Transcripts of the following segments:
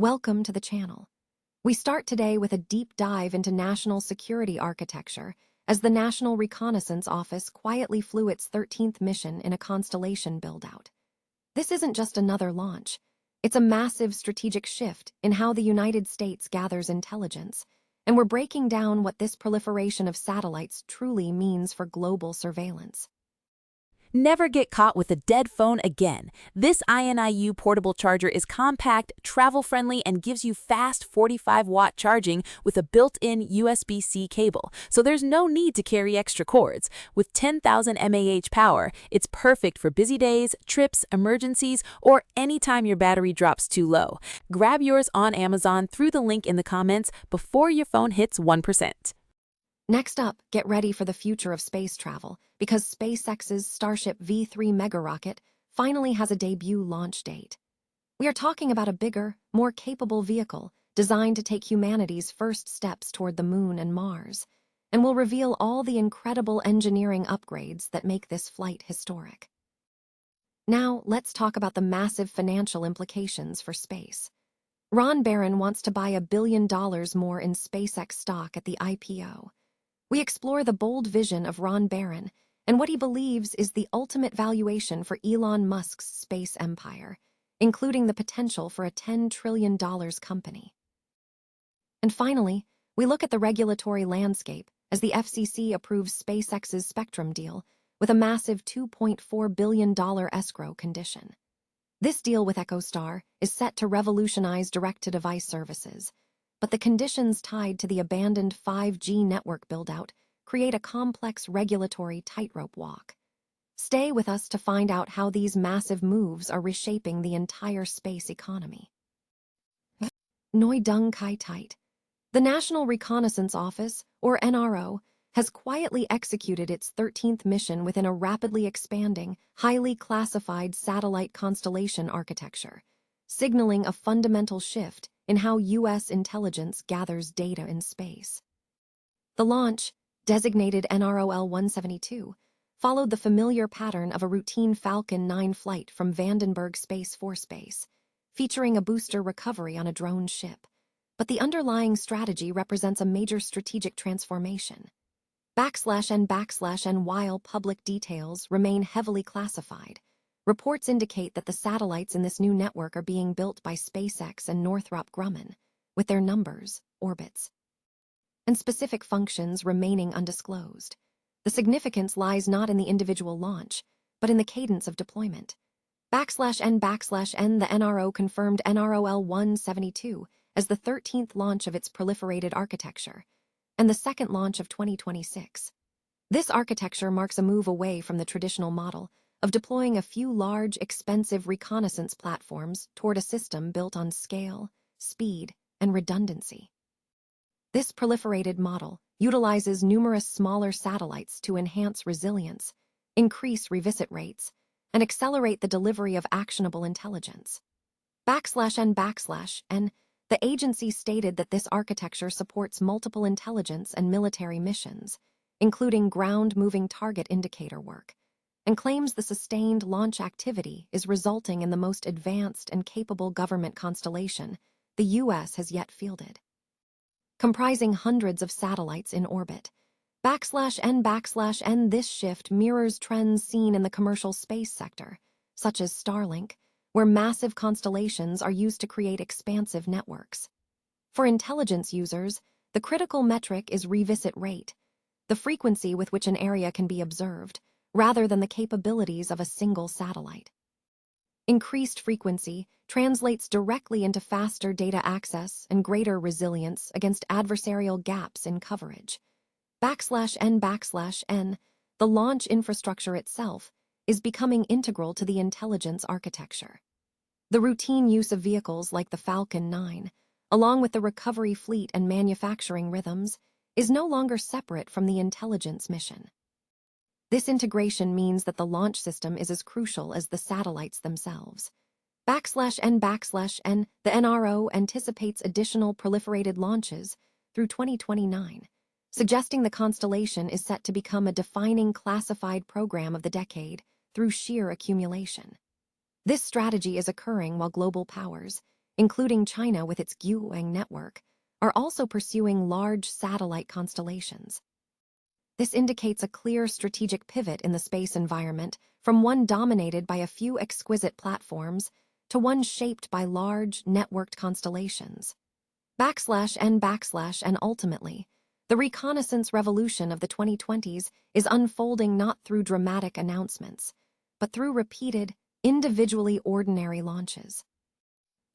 Welcome to the channel. We start today with a deep dive into national security architecture as the National Reconnaissance Office quietly flew its 13th mission in a Constellation build-out. This isn't just another launch. It's a massive strategic shift in how the United States gathers intelligence, and we're breaking down what this proliferation of satellites truly means for global surveillance. Never get caught with a dead phone again. This INIU portable charger is compact, travel-friendly, and gives you fast 45-watt charging with a built-in USB-C cable, so there's no need to carry extra cords. With 10,000 mAh power, it's perfect for busy days, trips, emergencies, or anytime your battery drops too low. Grab yours on Amazon through the link in the comments before your phone hits 1%. Next up, get ready for the future of space travel, because SpaceX's Starship V3 mega rocket finally has a debut launch date. We are talking about a bigger, more capable vehicle designed to take humanity's first steps toward the Moon and Mars, and will reveal all the incredible engineering upgrades that make this flight historic. Now, let's talk about the massive financial implications for space. Ron Barron wants to buy $1 billion more in SpaceX stock at the IPO. We explore the bold vision of Ron Barron and what he believes is the ultimate valuation for Elon Musk's space empire, including the potential for a $10 trillion company. And finally, we look at the regulatory landscape as the FCC approves SpaceX's Spectrum deal with a massive $2.4 billion escrow condition. This deal with EchoStar is set to revolutionize direct-to-device services, but the conditions tied to the abandoned 5G network build-out create a complex regulatory tightrope walk. Stay with us to find out how these massive moves are reshaping the entire space economy. Noi Dung Kai Tight. The National Reconnaissance Office, or NRO, has quietly executed its 13th mission within a rapidly expanding, highly classified satellite constellation architecture, signaling a fundamental shift in how U.S. intelligence gathers data in space. The launch, designated NRO L-172, followed the familiar pattern of a routine Falcon 9 flight from Vandenberg Space Force Base, featuring a booster recovery on a drone ship. But the underlying strategy represents a major strategic transformation. /N// While public details remain heavily classified, reports indicate that the satellites in this new network are being built by SpaceX and Northrop Grumman, with their numbers, orbits, and specific functions remaining undisclosed. The significance lies not in the individual launch, but in the cadence of deployment. /N/, the NRO confirmed NRO L-172 as the 13th launch of its proliferated architecture, and the second launch of 2026. This architecture marks a move away from the traditional model of deploying a few large, expensive reconnaissance platforms toward a system built on scale, speed, and redundancy. This proliferated model utilizes numerous smaller satellites to enhance resilience, increase revisit rates, and accelerate the delivery of actionable intelligence. /N/, the agency stated that this architecture supports multiple intelligence and military missions, including ground-moving target indicator work, and claims the sustained launch activity is resulting in the most advanced and capable government constellation the U.S. has yet fielded. Comprising hundreds of satellites in orbit, /N/, this shift mirrors trends seen in the commercial space sector, such as Starlink, where massive constellations are used to create expansive networks. For intelligence users, the critical metric is revisit rate, the frequency with which an area can be observed, rather than the capabilities of a single satellite. Increased frequency translates directly into faster data access and greater resilience against adversarial gaps in coverage. /N/, the launch infrastructure itself is becoming integral to the intelligence architecture. The routine use of vehicles like the Falcon 9, along with the recovery fleet and manufacturing rhythms, is no longer separate from the intelligence mission. This integration means that the launch system is as crucial as the satellites themselves. /N/, the NRO anticipates additional proliferated launches through 2029, suggesting the constellation is set to become a defining classified program of the decade through sheer accumulation. This strategy is occurring while global powers, including China with its Guoang network, are also pursuing large satellite constellations. This indicates a clear strategic pivot in the space environment from one dominated by a few exquisite platforms to one shaped by large, networked constellations. And ultimately, the reconnaissance revolution of the 2020s is unfolding not through dramatic announcements, but through repeated, individually ordinary launches.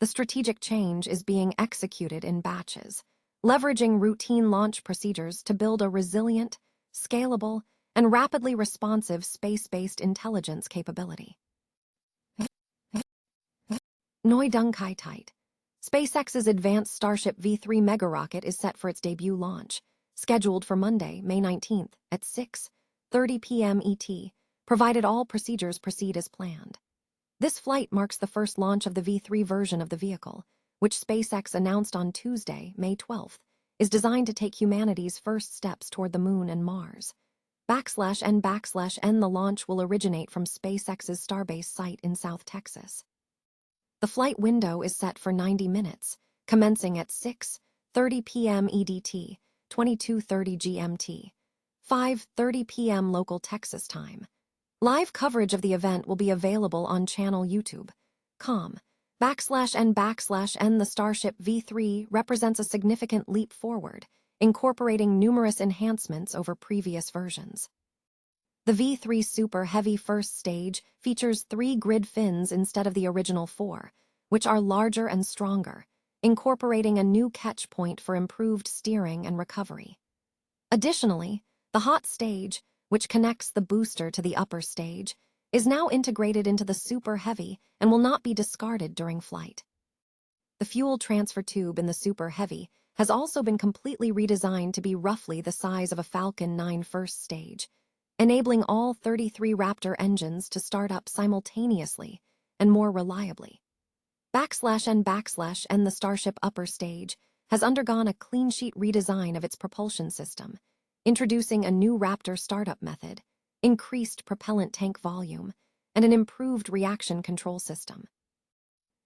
The strategic change is being executed in batches, leveraging routine launch procedures to build a resilient, scalable, and rapidly responsive space-based intelligence capability. Noi Dung Kai Tight. SpaceX's advanced Starship V3 megarocket is set for its debut launch, scheduled for Monday, May 19th at 6:30 p.m. ET, provided all procedures proceed as planned. This flight marks the first launch of the V3 version of the vehicle, which SpaceX announced on Tuesday, May 12th, is designed to take humanity's first steps toward the Moon and Mars. /N/N The launch will originate from SpaceX's Starbase site in South Texas. The flight window is set for 90 minutes, commencing at 6:30 p.m. EDT, 22:30 GMT, 5:30 p.m. local Texas time. Live coverage of the event will be available on channel YouTube.com. /N/N The Starship V3 represents a significant leap forward, incorporating numerous enhancements over previous versions. The V3 Super Heavy first stage features 3 grid fins instead of the original 4, which are larger and stronger, incorporating a new catch point for improved steering and recovery. Additionally, the hot stage, which connects the booster to the upper stage, is now integrated into the Super Heavy and will not be discarded during flight. The fuel transfer tube in the Super Heavy has also been completely redesigned to be roughly the size of a Falcon 9 first stage, enabling all 33 Raptor engines to start up simultaneously and more reliably. /N/N The Starship upper stage has undergone a clean sheet redesign of its propulsion system, introducing a new Raptor startup method, increased propellant tank volume, and an improved reaction control system.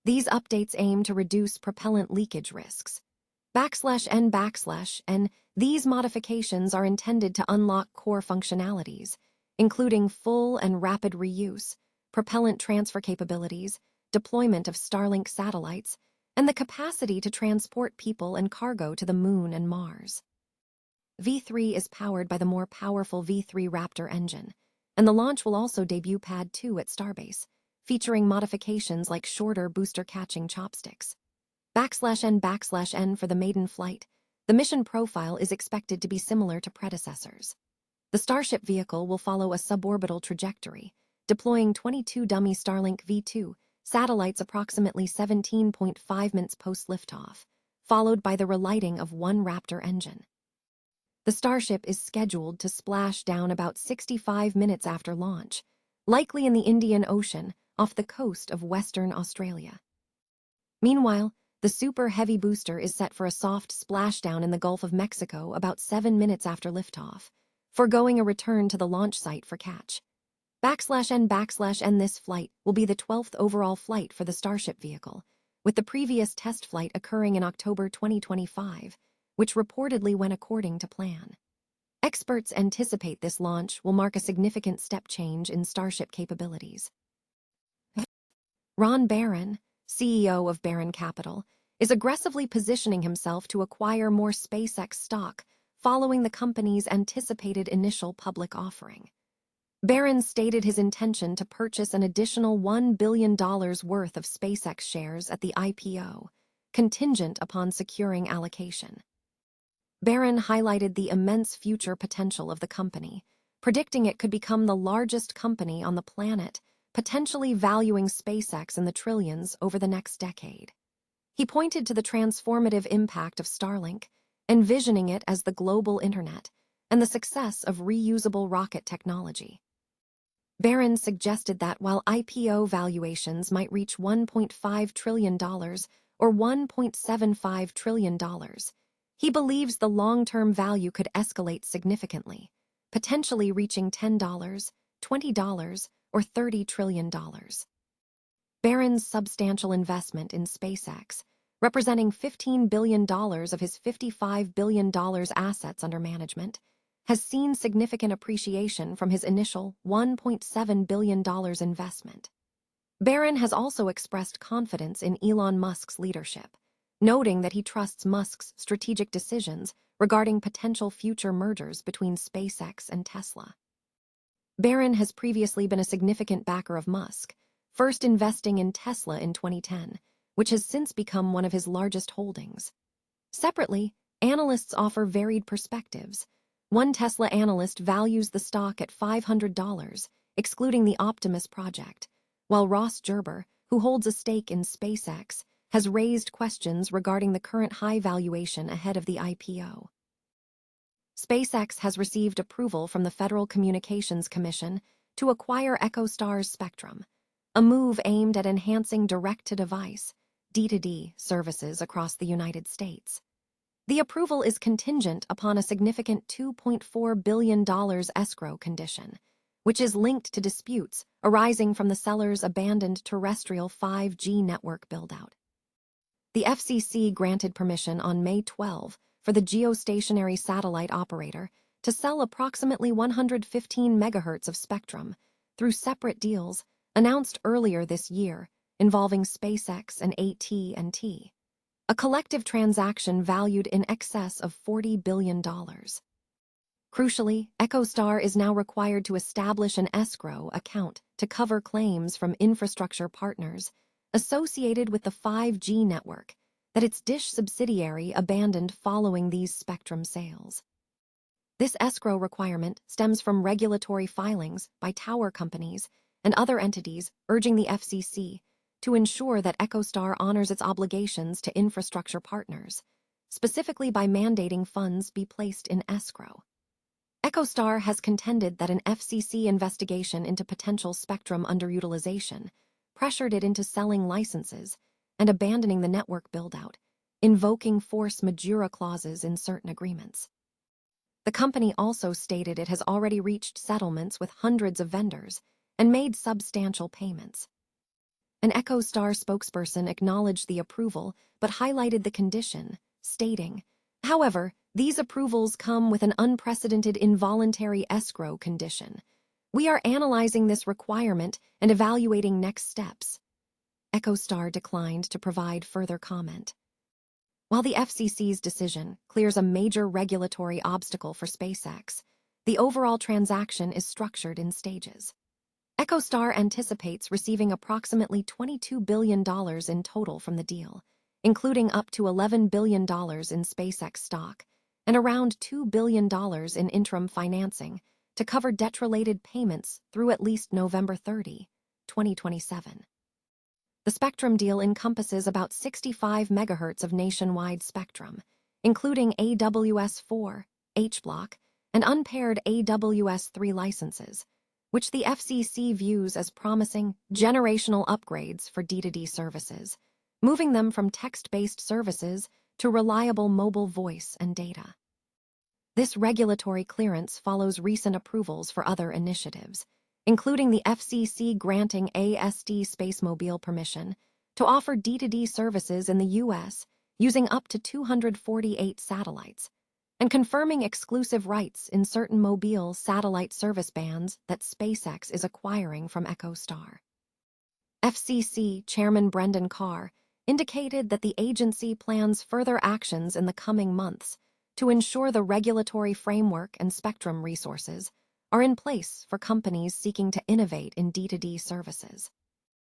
These updates aim to reduce propellant leakage risks. /N/N These modifications are intended to unlock core functionalities, including full and rapid reuse, propellant transfer capabilities, deployment of Starlink satellites, and the capacity to transport people and cargo to the Moon and Mars. V3 is powered by the more powerful V3 Raptor engine, and the launch will also debut Pad 2 at Starbase, featuring modifications like shorter booster catching chopsticks. /N/N For the maiden flight, the mission profile is expected to be similar to predecessors. The Starship vehicle will follow a suborbital trajectory, deploying 22 dummy Starlink V2 satellites approximately 17.5 minutes post-liftoff, followed by the relighting of one Raptor engine. The Starship is scheduled to splash down about 65 minutes after launch, likely in the Indian Ocean off the coast of Western Australia. Meanwhile, the Super Heavy booster is set for a soft splashdown in the Gulf of Mexico about 7 minutes after liftoff, foregoing a return to the launch site for catch. /N/N This flight will be the 12th overall flight for the Starship vehicle, with the previous test flight occurring in October 2025, which reportedly went according to plan. Experts anticipate this launch will mark a significant step change in Starship capabilities. Ron Barron, CEO of Barron Capital, is aggressively positioning himself to acquire more SpaceX stock following the company's anticipated initial public offering. Barron stated his intention to purchase an additional $1 billion worth of SpaceX shares at the IPO, contingent upon securing allocation. Barron highlighted the immense future potential of the company, predicting it could become the largest company on the planet, potentially valuing SpaceX in the trillions over the next decade. He pointed to the transformative impact of Starlink, envisioning it as the global internet, and the success of reusable rocket technology. Barron suggested that while IPO valuations might reach $1.5 trillion or $1.75 trillion, he believes the long-term value could escalate significantly, potentially reaching $10, $20, or $30 trillion. Barron's substantial investment in SpaceX representing $15 billion of his $55 billion assets under management, has seen significant appreciation from his initial $1.7 billion investment. Barron has also expressed confidence in Elon Musk's leadership, noting that he trusts Musk's strategic decisions regarding potential future mergers between SpaceX and Tesla. Barron has previously been a significant backer of Musk, first investing in Tesla in 2010, which has since become one of his largest holdings. Separately, analysts offer varied perspectives. One Tesla analyst values the stock at $500, excluding the Optimus project, while Ross Gerber, who holds a stake in SpaceX, has raised questions regarding the current high valuation ahead of the IPO. SpaceX has received approval from the Federal Communications Commission to acquire EchoStar's spectrum, a move aimed at enhancing direct-to-device (D2D) services across the United States. The approval is contingent upon a significant $2.4 billion escrow condition, which is linked to disputes arising from the seller's abandoned terrestrial 5G network buildout. The FCC granted permission on May 12 for the geostationary satellite operator to sell approximately 115 megahertz of spectrum through separate deals announced earlier this year involving SpaceX and AT&T, a collective transaction valued in excess of $40 billion. Crucially, EchoStar is now required to establish an escrow account to cover claims from infrastructure partners associated with the 5G network that its Dish subsidiary abandoned following these spectrum sales. This escrow requirement stems from regulatory filings by tower companies and other entities urging the FCC to ensure that EchoStar honors its obligations to infrastructure partners, specifically by mandating funds be placed in escrow. EchoStar has contended that an FCC investigation into potential spectrum underutilization pressured it into selling licenses and abandoning the network buildout, invoking force majeure clauses in certain agreements. The company also stated it has already reached settlements with hundreds of vendors and made substantial payments. An EchoStar spokesperson acknowledged the approval but highlighted the condition, stating, "However, these approvals come with an unprecedented involuntary escrow condition. We are analyzing this requirement and evaluating next steps." EchoStar declined to provide further comment. While the FCC's decision clears a major regulatory obstacle for SpaceX, the overall transaction is structured in stages. EchoStar anticipates receiving approximately $22 billion in total from the deal, including up to $11 billion in SpaceX stock and around $2 billion in interim financing to cover debt-related payments through at least November 30, 2027. The spectrum deal encompasses about 65 megahertz of nationwide spectrum, including AWS-4, H-Block, and unpaired AWS-3 licenses, which the FCC views as promising generational upgrades for D2D services, moving them from text-based services to reliable mobile voice and data. This regulatory clearance follows recent approvals for other initiatives, including the FCC granting AST SpaceMobile permission to offer D2D services in the U.S. using up to 248 satellites, and confirming exclusive rights in certain mobile satellite service bands that SpaceX is acquiring from EchoStar. FCC Chairman Brendan Carr indicated that the agency plans further actions in the coming months to ensure the regulatory framework and spectrum resources are in place for companies seeking to innovate in D2D services.